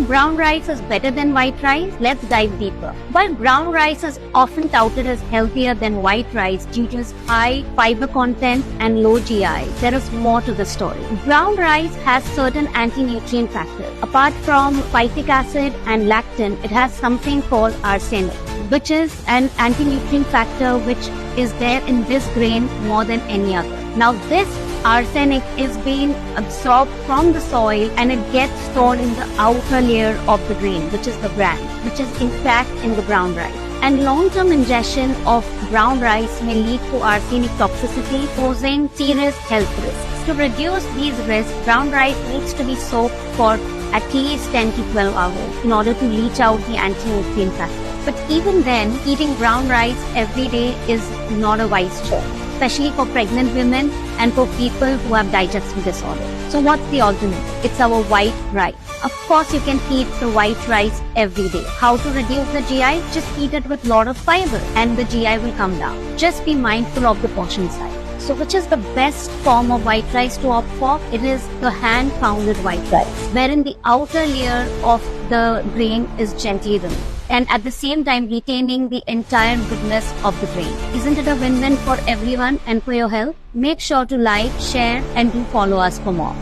brown rice is better than white rice? Let's dive deeper. While brown rice is often touted as healthier than white rice due to its high fiber content and low GI, there is more to the story. Brown rice has certain anti-nutrient factors. Apart from phytic acid and lactin, it has something called arsenic, which is an anti-nutrient factor which is there in this grain more than any other. Now this arsenic is being absorbed from the soil and it gets stored in the outer layer of the grain, which is the bran, which is intact in the brown rice. And long-term ingestion of brown rice may lead to arsenic toxicity, posing serious health risks. To reduce these risks, brown rice needs to be soaked for at least 10 to 12 hours in order to leach out the anti-nutrient factor. But even then, eating brown rice every day is not a wise choice, especially for pregnant women and for people who have digestive disorders. So what's the alternative? It's our white rice. Of course, you can eat the white rice every day. How to reduce the GI? Just eat it with a lot of fiber and the GI will come down. Just be mindful of the portion size. So which is the best form of white rice to opt for? It is the hand-pounded white rice, wherein the outer layer of the grain is gently removed, and at the same time retaining the entire goodness of the grain. Isn't it a win-win for everyone and for your health? Make sure to like, share, and do follow us for more.